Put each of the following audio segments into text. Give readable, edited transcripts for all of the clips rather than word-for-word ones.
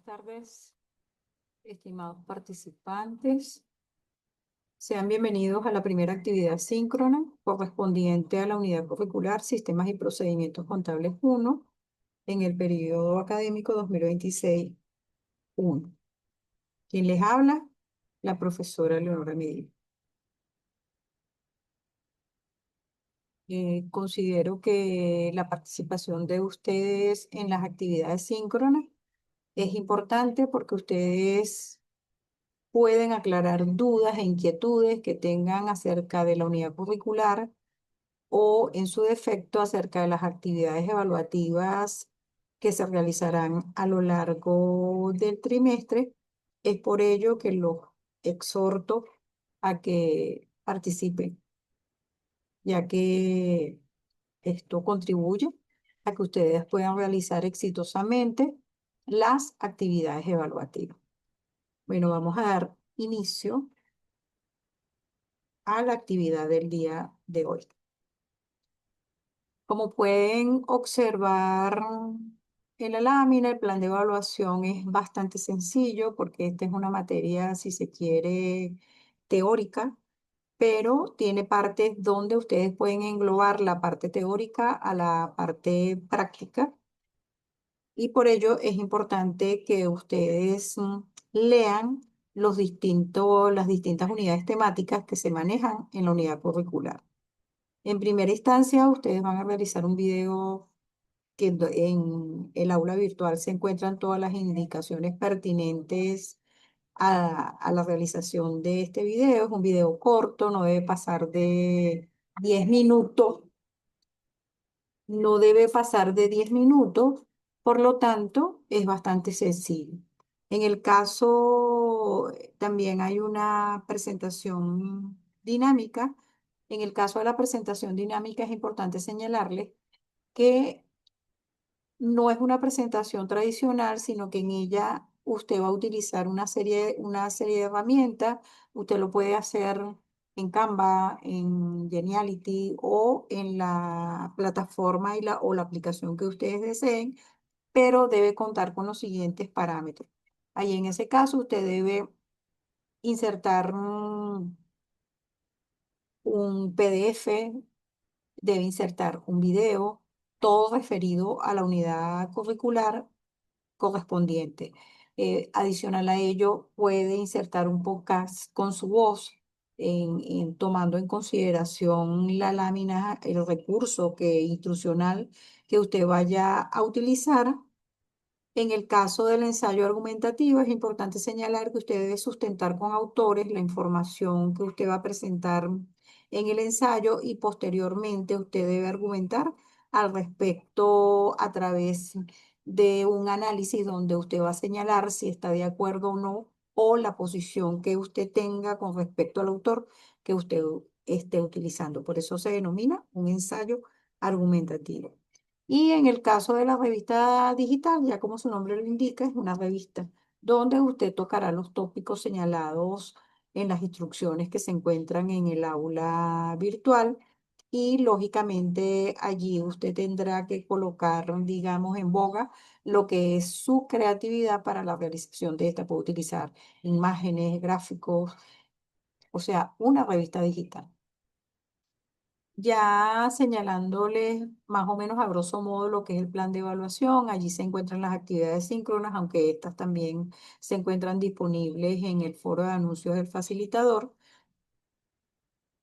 tardes, estimados participantes. Sean bienvenidos a la primera actividad síncrona correspondiente a la unidad curricular Sistemas y Procedimientos Contables 1 en el periodo académico 2026-1. ¿Quién les habla? La profesora Leonora Medina. Considero que la participación de ustedes en las actividades síncronas es importante porque ustedes pueden aclarar dudas e inquietudes que tengan acerca de la unidad curricular o, en su defecto, acerca de las actividades evaluativas que se realizarán a lo largo del trimestre. Es por ello que los exhorto a que participen, ya que esto contribuye a que ustedes puedan realizar exitosamente las actividades evaluativas. Bueno, vamos a dar inicio a la actividad del día de hoy. Como pueden observar en la lámina, el plan de evaluación es bastante sencillo porque esta es una materia, si se quiere, teórica, pero tiene partes donde ustedes pueden englobar la parte teórica a la parte práctica, y por ello es importante que ustedes lean las distintas unidades temáticas que se manejan en la unidad curricular. En primera instancia, ustedes van a realizar un video que en el aula virtual se encuentran todas las indicaciones pertinentes a la realización de este video. Es un video corto, no debe pasar de 10 minutos. No debe pasar de 10 minutos, por lo tanto, es bastante sencillo. En el caso, también hay una presentación dinámica. En el caso de la presentación dinámica es importante señalarles que no es una presentación tradicional, sino que en ella usted va a utilizar una serie de herramientas. Usted lo puede hacer en Canva, en Geniality o en la plataforma o la aplicación que ustedes deseen, pero debe contar con los siguientes parámetros. Ahí en ese caso usted debe insertar un PDF, debe insertar un video, todo referido a la unidad curricular correspondiente. Adicional a ello, puede insertar un podcast con su voz, tomando en consideración la lámina, el recurso instruccional que usted vaya a utilizar. En el caso del ensayo argumentativo, es importante señalar que usted debe sustentar con autores la información que usted va a presentar en el ensayo, y posteriormente usted debe argumentar al respecto a través de un análisis donde usted va a señalar si está de acuerdo o no, o la posición que usted tenga con respecto al autor que usted esté utilizando. Por eso se denomina un ensayo argumentativo. Y en el caso de la revista digital, ya como su nombre lo indica, es una revista donde usted tocará los tópicos señalados en las instrucciones que se encuentran en el aula virtual, y lógicamente allí usted tendrá que colocar, digamos, en boga lo que es su creatividad para la realización de esta. Puede utilizar imágenes, gráficos, o sea, una revista digital. Ya señalándoles más o menos a grosso modo lo que es el plan de evaluación, allí se encuentran las actividades síncronas, aunque estas también se encuentran disponibles en el foro de anuncios del facilitador.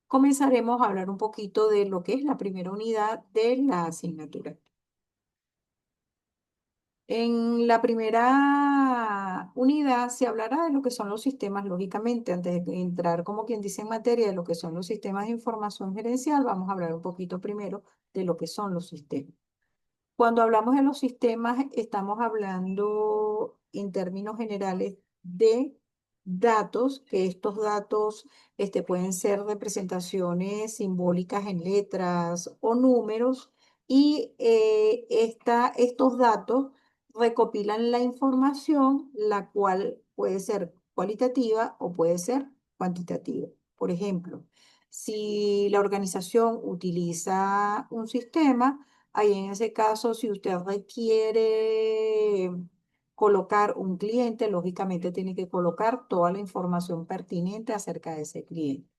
Comenzaremos a hablar un poquito de lo que es la primera unidad de la asignatura. En la primera unidad se hablará de lo que son los sistemas, lógicamente. Antes de entrar, como quien dice, en materia de lo que son los sistemas de información gerencial, vamos a hablar un poquito primero de lo que son los sistemas. Cuando hablamos de los sistemas, estamos hablando en términos generales de datos, que estos datos pueden ser representaciones simbólicas en letras o números, y estos datos recopilan la información, la cual puede ser cualitativa o puede ser cuantitativa. Por ejemplo, si la organización utiliza un sistema, ahí en ese caso, si usted requiere colocar un cliente, lógicamente tiene que colocar toda la información pertinente acerca de ese cliente.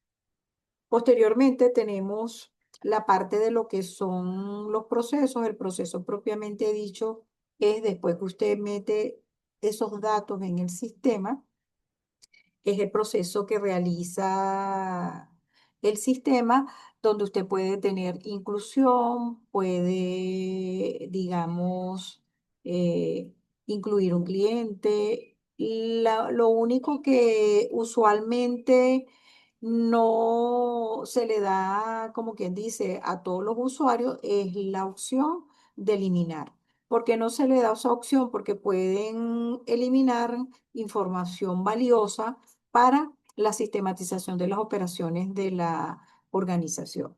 Posteriormente tenemos la parte de lo que son los procesos. El proceso propiamente dicho es después que usted mete esos datos en el sistema, es el proceso que realiza el sistema, donde usted puede tener inclusión, puede, digamos, eh, incluir un cliente. Lo único que usualmente no se le da, como quien dice, a todos los usuarios es la opción de eliminar. ¿Por qué no se le da esa opción? Porque pueden eliminar información valiosa para la sistematización de las operaciones de la organización.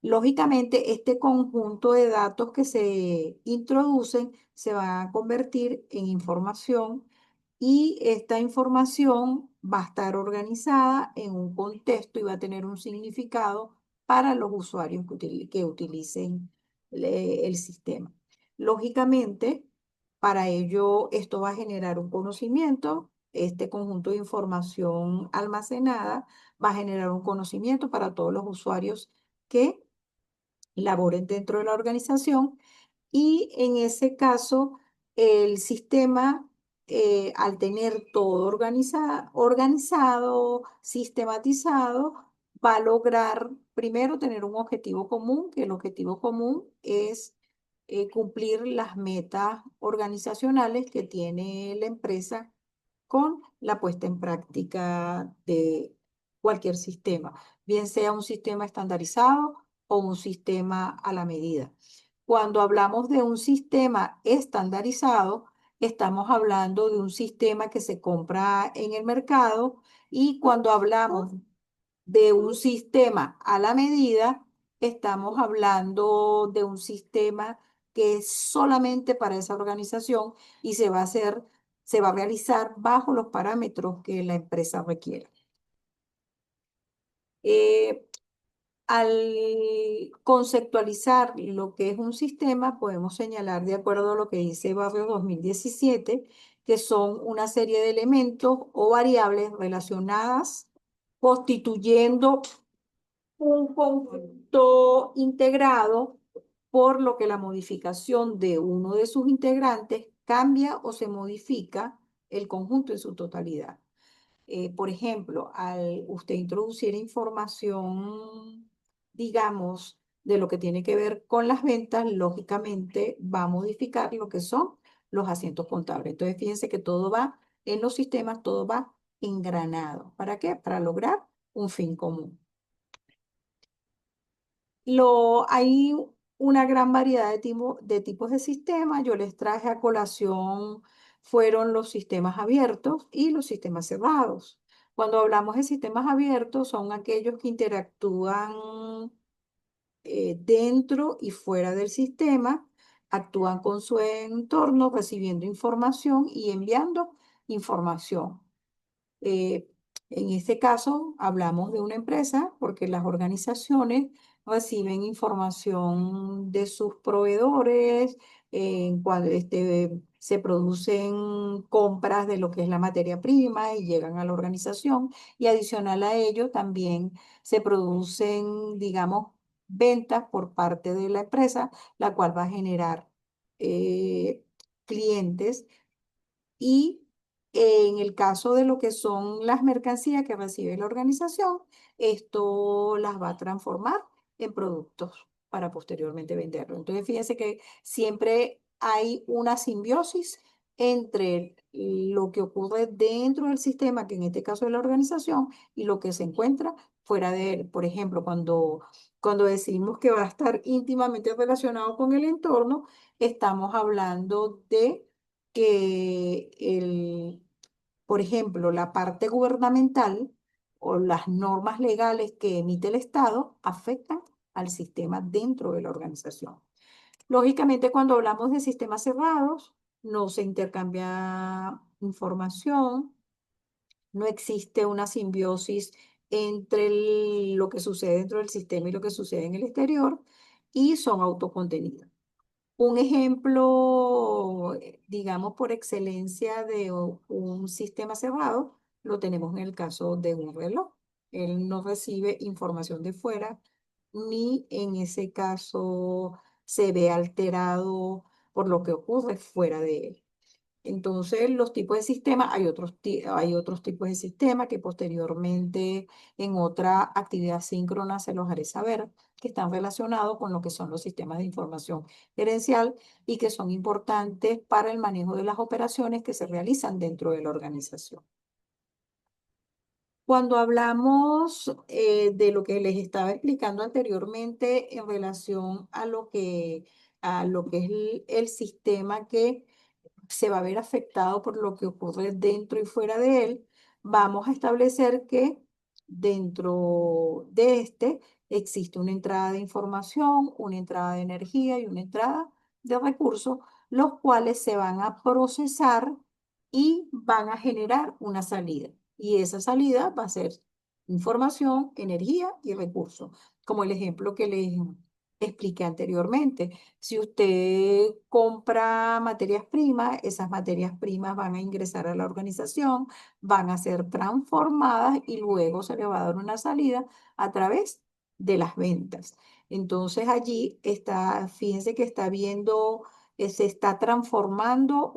Lógicamente, este conjunto de datos que se introducen se va a convertir en información y esta información va a estar organizada en un contexto y va a tener un significado para los usuarios que utilicen el sistema. Lógicamente, para ello, esto va a generar un conocimiento. Este conjunto de información almacenada va a generar un conocimiento para todos los usuarios que laboren dentro de la organización y en ese caso el sistema, al tener todo organizado, sistematizado, va a lograr primero tener un objetivo común, que el objetivo común es cumplir las metas organizacionales que tiene la empresa con la puesta en práctica de cualquier sistema, bien sea un sistema estandarizado o un sistema a la medida. Cuando hablamos de un sistema estandarizado, estamos hablando de un sistema que se compra en el mercado y cuando hablamos de un sistema a la medida, estamos hablando de un sistema que es solamente para esa organización y se va a realizar bajo los parámetros que la empresa requiera. Eh, Al conceptualizar lo que es un sistema, podemos señalar, de acuerdo a lo que dice Barrio 2017, que son una serie de elementos o variables relacionadas constituyendo un conjunto integrado, por lo que la modificación de uno de sus integrantes cambia o se modifica el conjunto en su totalidad. Por ejemplo, al usted introducir información, digamos, de lo que tiene que ver con las ventas, lógicamente va a modificar lo que son los asientos contables. Entonces, fíjense que todo va en los sistemas, todo va engranado. ¿Para qué? Para lograr un fin común. Hay una gran variedad de tipos de sistemas. Yo les traje a colación, fueron los sistemas abiertos y los sistemas cerrados. Cuando hablamos de sistemas abiertos, son aquellos que interactúan dentro y fuera del sistema, actúan con su entorno, recibiendo información y enviando información. Eh, en este caso, hablamos de una empresa porque las organizaciones reciben información de sus proveedores, cuando se producen compras de lo que es la materia prima y llegan a la organización y adicional a ello también se producen, digamos, ventas por parte de la empresa, la cual va a generar clientes y en el caso de lo que son las mercancías que recibe la organización, esto las va a transformar en productos para posteriormente venderlo. Entonces, fíjense que siempre hay una simbiosis entre lo que ocurre dentro del sistema, que en este caso es la organización, y lo que se encuentra fuera de él. Por ejemplo, cuando decimos que va a estar íntimamente relacionado con el entorno, estamos hablando de que por ejemplo, la parte gubernamental o las normas legales que emite el Estado afectan al sistema dentro de la organización. Lógicamente, cuando hablamos de sistemas cerrados, no se intercambia información, no existe una simbiosis entre lo que sucede dentro del sistema y lo que sucede en el exterior y son autocontenidos. Un ejemplo, digamos, por excelencia de un sistema cerrado, lo tenemos en el caso de un reloj. Él no recibe información de fuera, ni en ese caso se ve alterado por lo que ocurre fuera de él. Entonces, los tipos de sistemas, hay otros tipos de sistemas que posteriormente en otra actividad síncrona se los haré saber, que están relacionados con lo que son los sistemas de información gerencial y que son importantes para el manejo de las operaciones que se realizan dentro de la organización. Cuando hablamos de lo que les estaba explicando anteriormente en relación a lo que es el sistema que se va a ver afectado por lo que ocurre dentro y fuera de él, vamos a establecer que dentro de este existe una entrada de información, una entrada de energía y una entrada de recursos, los cuales se van a procesar y van a generar una salida. Y esa salida va a ser información, energía y recursos, como el ejemplo que les expliqué anteriormente. Si usted compra materias primas, esas materias primas van a ingresar a la organización, van a ser transformadas y luego se le va a dar una salida a través de las ventas. Entonces allí está, fíjense que está viendo, se está transformando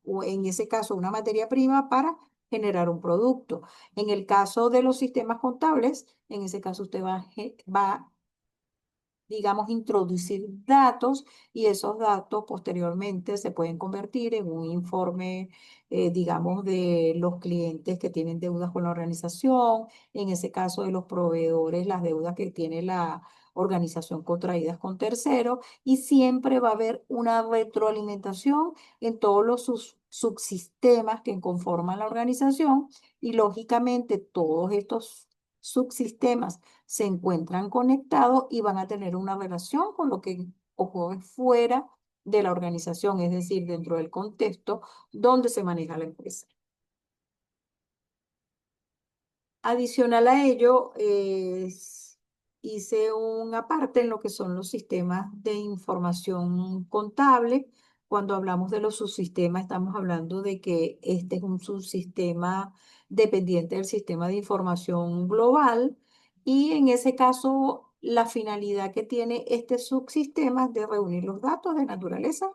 o en ese caso, una materia prima para generar un producto. En el caso de los sistemas contables, en ese caso usted va digamos, introducir datos y esos datos posteriormente se pueden convertir en un informe, digamos, de los clientes que tienen deudas con la organización, en ese caso de los proveedores, las deudas que tiene la organización contraídas con terceros, y siempre va a haber una retroalimentación en todos los subsistemas que conforman la organización y lógicamente todos estos subsistemas se encuentran conectados y van a tener una relación con lo que ocurre fuera de la organización, es decir, dentro del contexto donde se maneja la empresa. Adicional a ello, hice una parte en lo que son los sistemas de información contable. Cuando hablamos de los subsistemas, estamos hablando de que este es un subsistema dependiente del sistema de información global y en ese caso, la finalidad que tiene este subsistema es de reunir los datos de naturaleza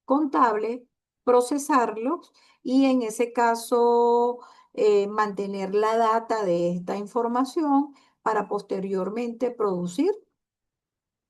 contable, procesarlos y en ese caso mantener la data de esta información para posteriormente producir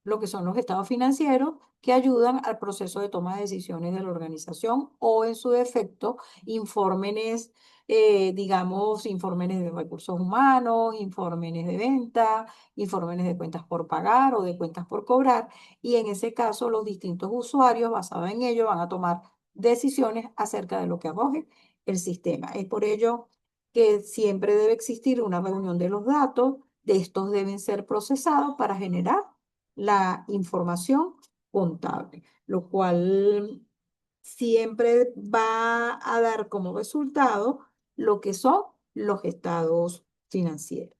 lo que son los estados financieros que ayudan al proceso de toma de decisiones de la organización o en su defecto informes, digamos, informes de recursos humanos, informes de venta, informes de cuentas por pagar o de cuentas por cobrar. Y en ese caso los distintos usuarios basados en ello van a tomar decisiones acerca de lo que arroje el sistema. Es por ello que siempre debe existir una reunión de los datos, de estos deben ser procesados para generar la información contable, lo cual siempre va a dar como resultado lo que son los estados financieros.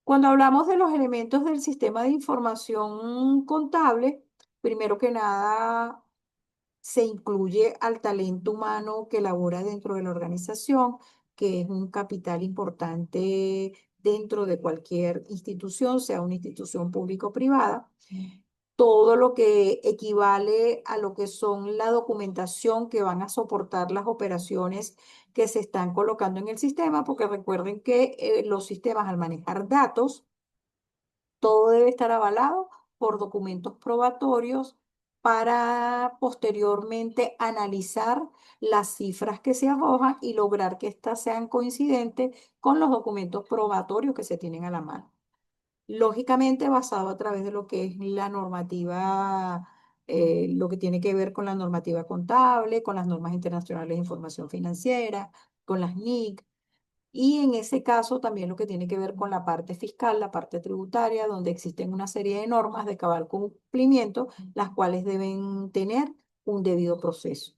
Cuando hablamos de los elementos del sistema de información contable, primero que nada se incluye al talento humano que labora dentro de la organización, que es un capital importante dentro de cualquier institución, sea una institución pública o privada. Todo lo que equivale a lo que son la documentación que van a soportar las operaciones que se están colocando en el sistema, porque recuerden que los sistemas al manejar datos, todo debe estar avalado por documentos probatorios para posteriormente analizar las cifras que se arrojan y lograr que éstas sean coincidentes con los documentos probatorios que se tienen a la mano. Lógicamente basado a través de lo que es la normativa, lo que tiene que ver con la normativa contable, con las normas internacionales de información financiera, con las NIC, y en ese caso también lo que tiene que ver con la parte fiscal, la parte tributaria, donde existen una serie de normas de cabal cumplimiento, las cuales deben tener un debido proceso.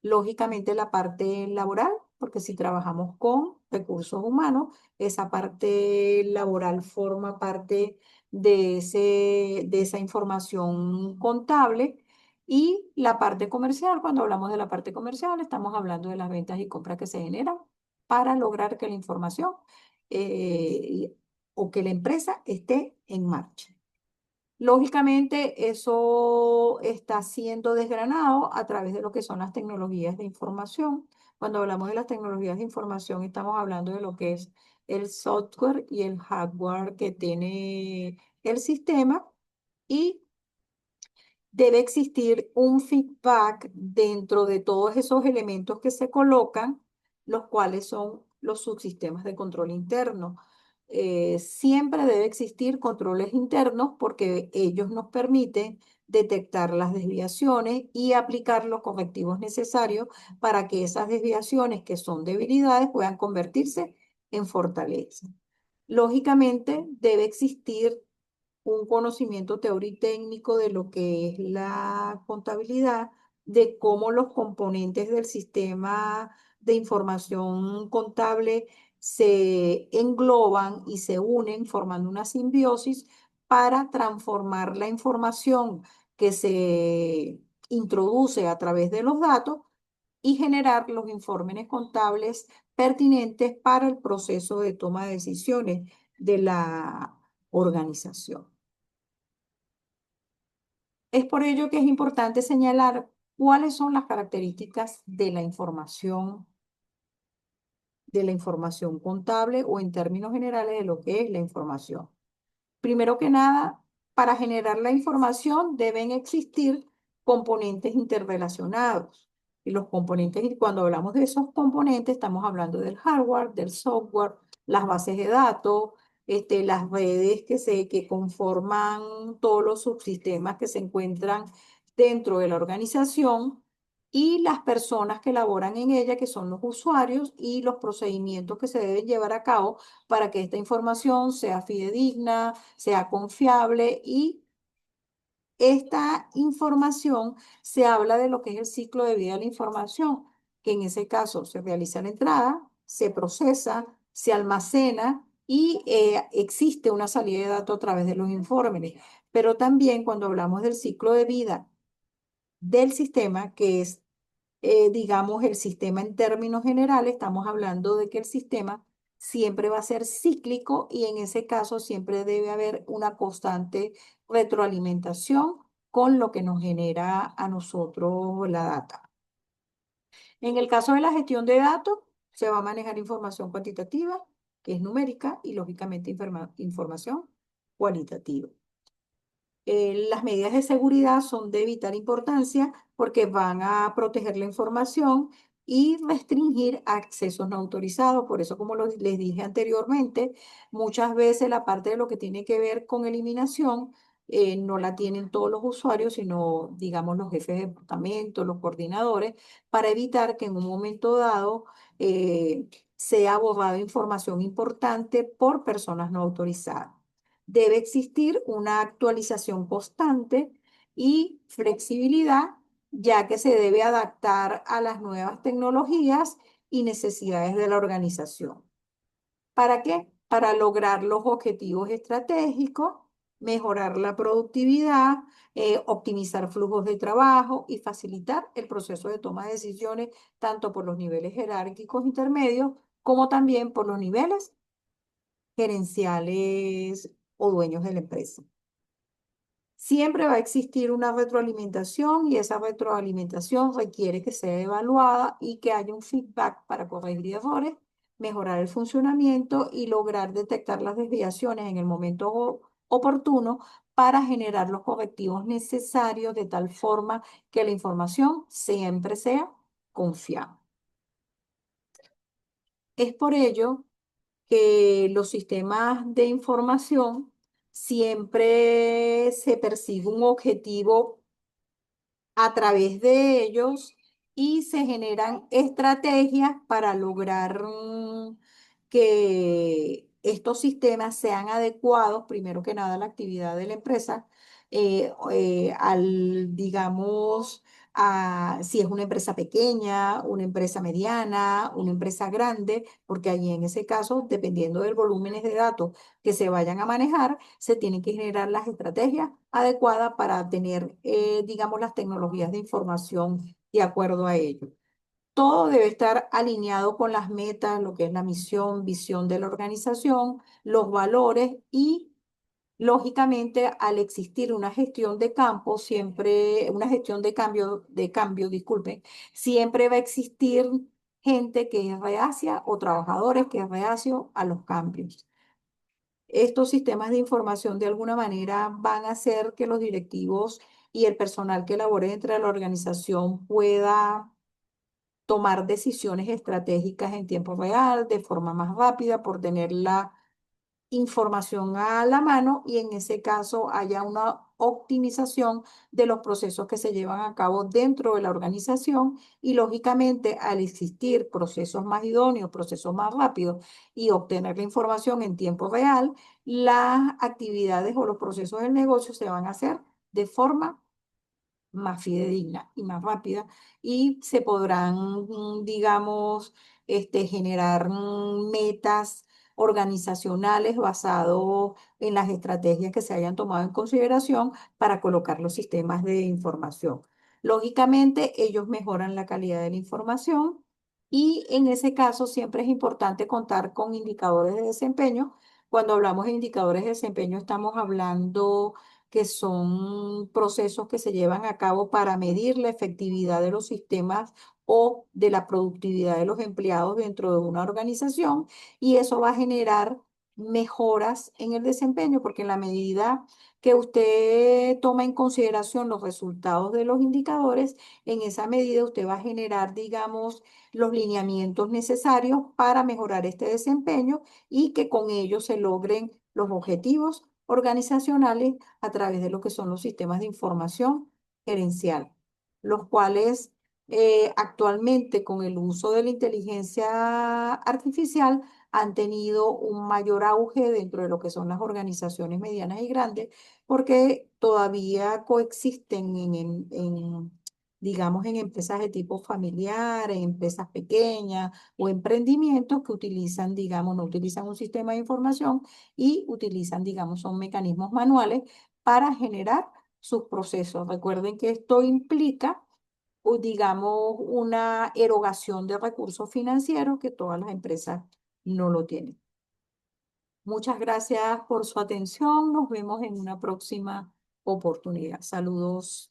Lógicamente la parte laboral, porque si trabajamos con recursos humanos, esa parte laboral forma parte de esa información contable. Y la parte comercial, cuando hablamos de la parte comercial, estamos hablando de las ventas y compras que se generan para lograr que la información eh, o que la empresa esté en marcha. Lógicamente, eso está siendo desgranado a través de lo que son las tecnologías de información. Cuando hablamos de las tecnologías de información, estamos hablando de lo que es el software y el hardware que tiene el sistema y debe existir un feedback dentro de todos esos elementos que se colocan, los cuales son los subsistemas de control interno. Siempre debe existir controles internos porque ellos nos permiten detectar las desviaciones y aplicar los correctivos necesarios para que esas desviaciones que son debilidades puedan convertirse en fortaleza. Lógicamente, debe existir un conocimiento teórico y técnico de lo que es la contabilidad, de cómo los componentes del sistema de información contable se engloban y se unen formando una simbiosis para transformar la información que se introduce a través de los datos y generar los informes contables pertinentes para el proceso de toma de decisiones de la organización. Es por ello que es importante señalar cuáles son las características de la información contable o en términos generales de lo que es la información. Primero que nada, para generar la información deben existir componentes interrelacionados. Y los componentes, y cuando hablamos de esos componentes, estamos hablando del hardware, del software, las bases de datos, las redes que conforman todos los subsistemas que se encuentran dentro de la organización y las personas que laboran en ella, que son los usuarios, y los procedimientos que se deben llevar a cabo para que esta información sea fidedigna, sea confiable y esta información se habla de lo que es el ciclo de vida de la información, que en ese caso se realiza la entrada, se procesa, se almacena y existe una salida de datos a través de los informes. Pero también cuando hablamos del ciclo de vida del sistema, que es digamos, el sistema en términos generales, estamos hablando de que el sistema siempre va a ser cíclico y en ese caso siempre debe haber una constante retroalimentación con lo que nos genera a nosotros la data. En el caso de la gestión de datos, se va a manejar información cuantitativa, que es numérica, y lógicamente información cualitativa. Las medidas de seguridad son de vital importancia porque van a proteger la información y restringir accesos no autorizados. Por eso, como les dije anteriormente, muchas veces la parte de lo que tiene que ver con eliminación no la tienen todos los usuarios, sino, digamos, los jefes de departamento, los coordinadores, para evitar que en un momento dado sea borrada información importante por personas no autorizadas. Debe existir una actualización constante y flexibilidad, ya que se debe adaptar a las nuevas tecnologías y necesidades de la organización. ¿Para qué? Para lograr los objetivos estratégicos, mejorar la productividad, optimizar flujos de trabajo y facilitar el proceso de toma de decisiones tanto por los niveles jerárquicos intermedios como también por los niveles gerenciales o dueños de la empresa. Siempre va a existir una retroalimentación y esa retroalimentación requiere que sea evaluada y que haya un feedback para corregir errores, mejorar el funcionamiento y lograr detectar las desviaciones en el momento oportuno para generar los correctivos necesarios de tal forma que la información siempre sea confiable. Es por ello que los sistemas de información siempre se persigue un objetivo a través de ellos y se generan estrategias para lograr que estos sistemas sean adecuados, primero que nada, a la actividad de la empresa, digamos, si es una empresa pequeña, una empresa mediana, una empresa grande, porque allí en ese caso, dependiendo del volúmenes de datos que se vayan a manejar, se tienen que generar las estrategias adecuadas para tener, digamos, las tecnologías de información de acuerdo a ello. Todo debe estar alineado con las metas, lo que es la misión, visión de la organización, los valores y, lógicamente, al existir una gestión de campo, siempre, una gestión de cambio, disculpen, siempre va a existir gente que es reacia o trabajadores que es reacio a los cambios. Estos sistemas de información de alguna manera van a hacer que los directivos y el personal que labore dentro de la organización pueda tomar decisiones estratégicas en tiempo real, de forma más rápida, por tener la información a la mano y en ese caso haya una optimización de los procesos que se llevan a cabo dentro de la organización y lógicamente al existir procesos más idóneos, procesos más rápidos y obtener la información en tiempo real, las actividades o los procesos del negocio se van a hacer de forma más fidedigna y más rápida y se podrán, digamos, generar metas organizacionales basado en las estrategias que se hayan tomado en consideración para colocar los sistemas de información. Lógicamente, ellos mejoran la calidad de la información y en ese caso siempre es importante contar con indicadores de desempeño. Cuando hablamos de indicadores de desempeño, estamos hablando que son procesos que se llevan a cabo para medir la efectividad de los sistemas o de la productividad de los empleados dentro de una organización y eso va a generar mejoras en el desempeño porque en la medida que usted toma en consideración los resultados de los indicadores, en esa medida usted va a generar, digamos, los lineamientos necesarios para mejorar este desempeño y que con ello se logren los objetivos organizacionales a través de lo que son los sistemas de información gerencial, los cuales actualmente con el uso de la inteligencia artificial han tenido un mayor auge dentro de lo que son las organizaciones medianas y grandes, porque todavía coexisten digamos, en empresas de tipo familiar, en empresas pequeñas o emprendimientos que utilizan, digamos, no utilizan un sistema de información y utilizan, digamos, son mecanismos manuales para generar sus procesos. Recuerden que esto implica, digamos, una erogación de recursos financieros que todas las empresas no lo tienen. Muchas gracias por su atención. Nos vemos en una próxima oportunidad. Saludos.